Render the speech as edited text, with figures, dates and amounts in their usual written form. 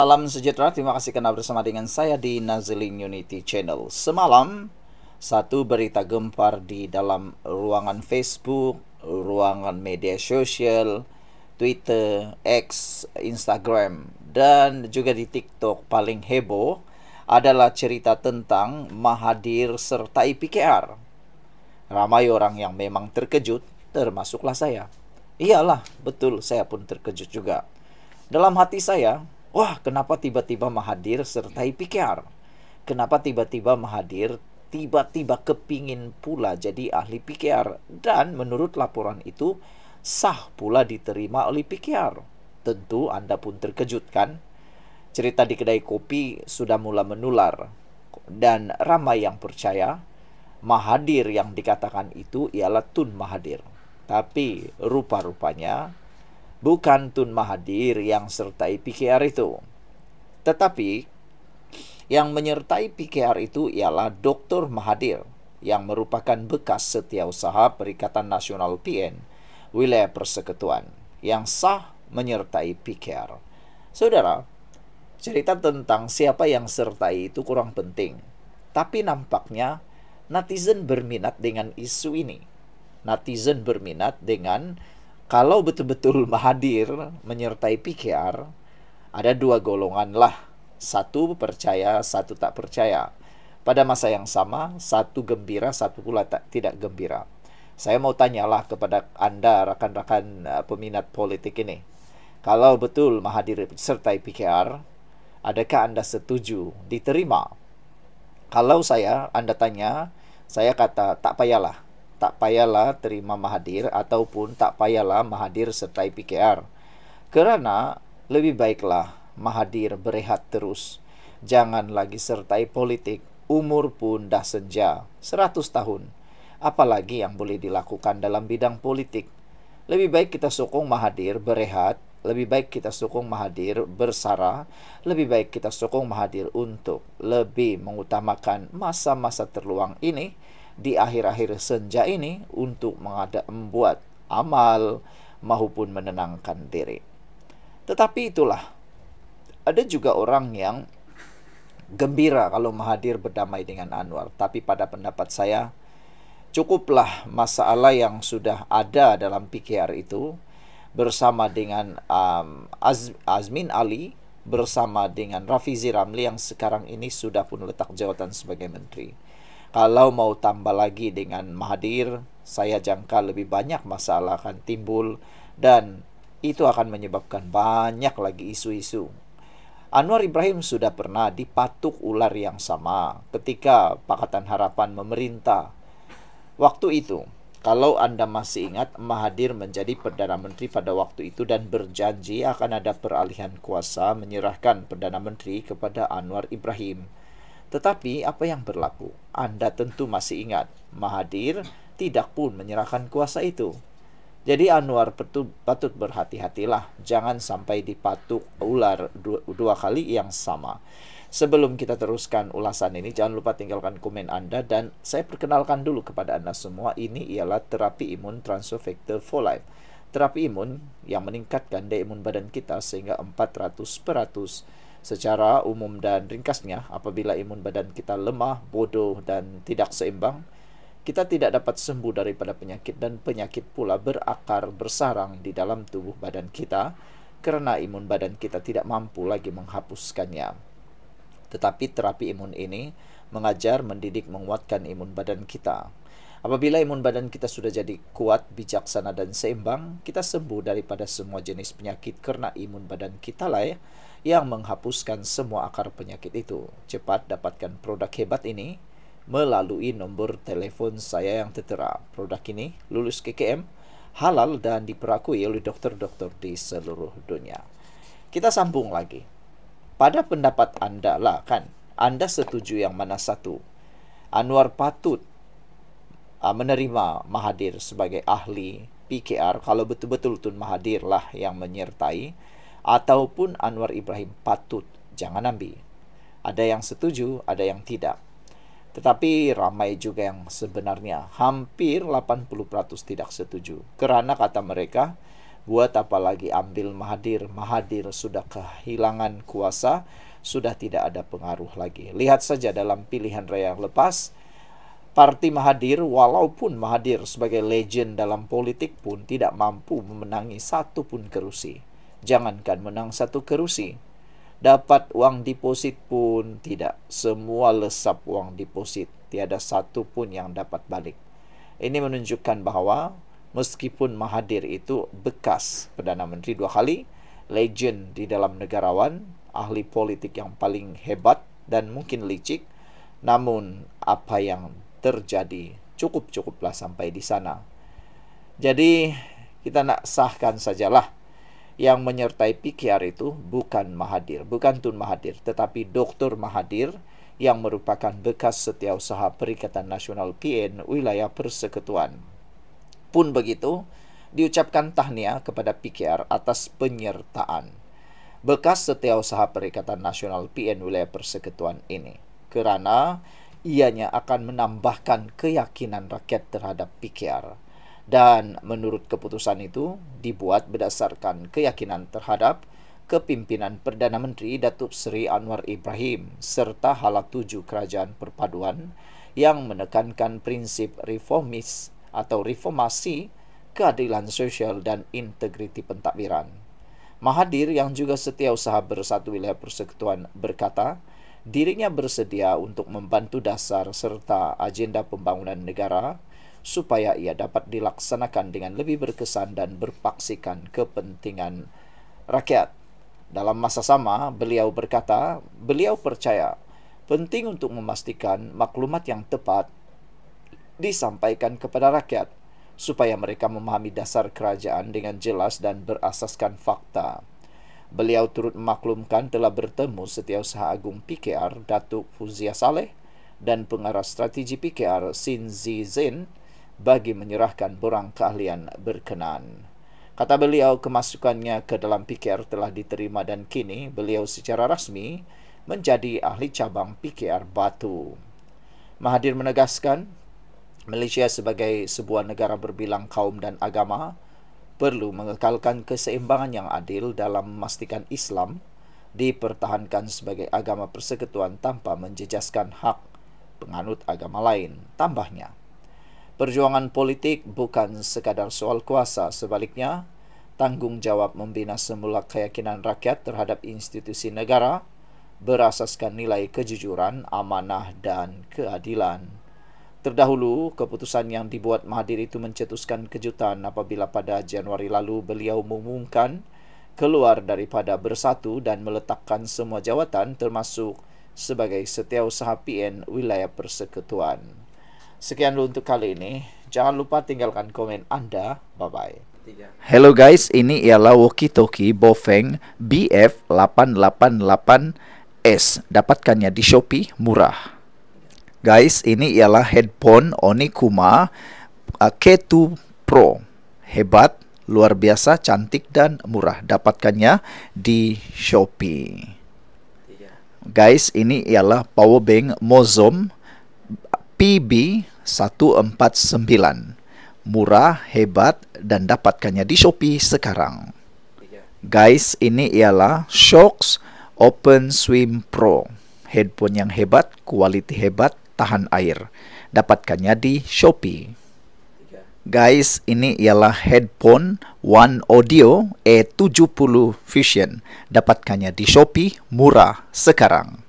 Salam sejahtera, terima kasih karena bersama dengan saya di Nazilin Unity Channel. Semalam, satu berita gempar di dalam ruangan Facebook, ruangan media sosial, Twitter, X, Instagram, dan juga di TikTok paling heboh adalah cerita tentang Mahathir serta PKR. Ramai orang yang memang terkejut, termasuklah saya. Iyalah, betul, saya pun terkejut juga. Dalam hati saya, wah, kenapa tiba-tiba Mahathir sertai PKR? Kenapa tiba-tiba Mahathir tiba-tiba kepingin pula jadi ahli PKR? Dan menurut laporan itu, sah pula diterima oleh PKR. Tentu Anda pun terkejut kan? Cerita di kedai kopi sudah mulai menular. Dan ramai yang percaya, Mahathir yang dikatakan itu ialah Tun Mahathir. Tapi rupa-rupanya bukan Tun Mahathir yang sertai PKR itu. Tetapi yang menyertai PKR itu ialah Dr. Mahathir yang merupakan bekas setiausaha Perikatan Nasional PN Wilayah Persekutuan yang sah menyertai PKR. Saudara, cerita tentang siapa yang sertai itu kurang penting. Tapi nampaknya netizen berminat dengan isu ini. Netizen berminat dengan kalau betul-betul Mahathir menyertai PKR, ada dua golongan lah. Satu percaya, satu tak percaya. Pada masa yang sama, satu gembira, satu pula tidak gembira. Saya mau tanyalah kepada Anda, rakan-rakan peminat politik ini. Kalau betul Mahathir sertai PKR, adakah Anda setuju diterima? Kalau Anda tanya, saya kata tak payahlah. Tak payahlah terima Mahathir ataupun tak payahlah Mahathir sertai PKR. Kerana lebih baiklah Mahathir berehat terus. Jangan lagi sertai politik. Umur pun dah senja, 100 tahun. Apalagi yang boleh dilakukan dalam bidang politik. Lebih baik kita sokong Mahathir berehat. Lebih baik kita sokong Mahathir bersara. Lebih baik kita sokong Mahathir untuk lebih mengutamakan masa-masa terluang ini di akhir-akhir senja ini untuk membuat amal maupun menenangkan diri. Tetapi itulah, ada juga orang yang gembira kalau Mahathir berdamai dengan Anwar. Tapi pada pendapat saya, cukuplah masalah yang sudah ada dalam PKR itu bersama dengan Azmin Ali, bersama dengan Rafizi Ramli yang sekarang ini sudah pun letak jawatan sebagai menteri. Kalau mau tambah lagi dengan Mahathir, saya jangka lebih banyak masalah akan timbul dan itu akan menyebabkan banyak lagi isu-isu. Anwar Ibrahim sudah pernah dipatuk ular yang sama ketika Pakatan Harapan memerintah. Waktu itu, kalau Anda masih ingat, Mahathir menjadi Perdana Menteri pada waktu itu dan berjanji akan ada peralihan kuasa menyerahkan Perdana Menteri kepada Anwar Ibrahim. Tetapi apa yang berlaku? Anda tentu masih ingat, Mahathir tidak pun menyerahkan kuasa itu. Jadi Anwar patut berhati-hatilah, jangan sampai dipatuk ular dua kali yang sama. Sebelum kita teruskan ulasan ini, jangan lupa tinggalkan komen Anda dan saya perkenalkan dulu kepada Anda semua, ini ialah terapi imun Transfer Factor for Life. Terapi imun yang meningkatkan daya imun badan kita sehingga 400%. Secara umum dan ringkasnya, apabila imun badan kita lemah, bodoh dan tidak seimbang, kita tidak dapat sembuh daripada penyakit dan penyakit pula berakar bersarang di dalam tubuh badan kita kerana imun badan kita tidak mampu lagi menghapuskannya. Tetapi terapi imun ini mengajar, mendidik, menguatkan imun badan kita. Apabila imun badan kita sudah jadi kuat, bijaksana dan seimbang, kita sembuh daripada semua jenis penyakit kerana imun badan kita lah yang menghapuskan semua akar penyakit itu. Cepat dapatkan produk hebat ini melalui nombor telefon saya yang tertera. Produk ini lulus KKM, halal dan diperakui oleh dokter-dokter di seluruh dunia. Kita sambung lagi. Pada pendapat Anda lah kan, Anda setuju yang mana satu? Anwar patut menerima Mahathir sebagai ahli PKR kalau betul-betul Tun Mahathir lah yang menyertai, ataupun Anwar Ibrahim patut jangan ambil. Ada yang setuju, ada yang tidak. Tetapi ramai juga yang sebenarnya hampir 80% tidak setuju. Kerana kata mereka, Buat apa lagi ambil Mahathir? Mahathir sudah kehilangan kuasa, sudah tidak ada pengaruh lagi. Lihat saja dalam pilihan raya yang lepas, Parti Mahathir, walaupun Mahathir sebagai legend dalam politik pun tidak mampu memenangi satu pun kerusi. Jangankan menang satu kerusi, dapat uang deposit pun tidak. Semua lesap uang deposit, tiada satu pun yang dapat balik. Ini menunjukkan bahwa meskipun Mahathir itu bekas Perdana Menteri 2 kali, legend di dalam negarawan, ahli politik yang paling hebat dan mungkin licik, namun apa yang terjadi cukuplah sampai di sana. Jadi kita nak sahkan sajalah yang menyertai PKR itu bukan Mahathir, bukan Tun Mahathir, tetapi Dr. Mahathir yang merupakan bekas setiausaha Perikatan Nasional PN Wilayah Persekutuan. Pun begitu, diucapkan tahniah kepada PKR atas penyertaan bekas setiausaha Perikatan Nasional PN Wilayah Persekutuan ini, kerana ianya akan menambahkan keyakinan rakyat terhadap PKR. Dan menurut keputusan itu dibuat berdasarkan keyakinan terhadap kepimpinan Perdana Menteri Datuk Seri Anwar Ibrahim serta hala 7 Kerajaan Perpaduan yang menekankan prinsip reformis atau reformasi, keadilan sosial dan integriti pentadbiran. Mahathir yang juga setiausaha Bersatu Wilayah Persekutuan berkata, dirinya bersedia untuk membantu dasar serta agenda pembangunan negara supaya ia dapat dilaksanakan dengan lebih berkesan dan berpaksikan kepentingan rakyat. Dalam masa sama, beliau berkata, beliau percaya penting untuk memastikan maklumat yang tepat disampaikan kepada rakyat supaya mereka memahami dasar kerajaan dengan jelas dan berasaskan fakta. Beliau turut memaklumkan telah bertemu Setiausaha Agung PKR Datuk Fuzia Saleh dan pengarah strategi PKR Sin Zi Zain bagi menyerahkan borang keahlian berkenaan. Kata beliau, kemasukannya ke dalam PKR telah diterima dan kini beliau secara rasmi menjadi ahli cabang PKR Batu. Mahathir menegaskan, Malaysia sebagai sebuah negara berbilang kaum dan agama perlu mengekalkan keseimbangan yang adil dalam memastikan Islam dipertahankan sebagai agama persekutuan tanpa menjejaskan hak penganut agama lain. Tambahnya, perjuangan politik bukan sekadar soal kuasa, sebaliknya, tanggungjawab membina semula keyakinan rakyat terhadap institusi negara berasaskan nilai kejujuran, amanah dan keadilan. Terdahulu, keputusan yang dibuat Mahathir itu mencetuskan kejutan apabila pada Januari lalu beliau mengumumkan keluar daripada Bersatu dan meletakkan semua jawatan termasuk sebagai Setiausaha PN Wilayah Persekutuan. Sekian dulu untuk kali ini. Jangan lupa tinggalkan komen Anda. Bye-bye. Hello guys, ini ialah walkie-talkie Bofeng BF888S. Dapatkannya di Shopee, murah. Guys, ini ialah headphone Onikuma K2 Pro. Hebat, luar biasa, cantik dan murah. Dapatkannya di Shopee. Guys, ini ialah power bank Mozom PB149. Murah, hebat dan dapatkannya di Shopee sekarang. Guys, ini ialah Shocks Open Swim Pro. Headphone yang hebat, kualiti hebat, tahan air. Dapatkannya di Shopee. Guys, ini ialah headphone One Audio E70 Fusion. Dapatkannya di Shopee, murah sekarang.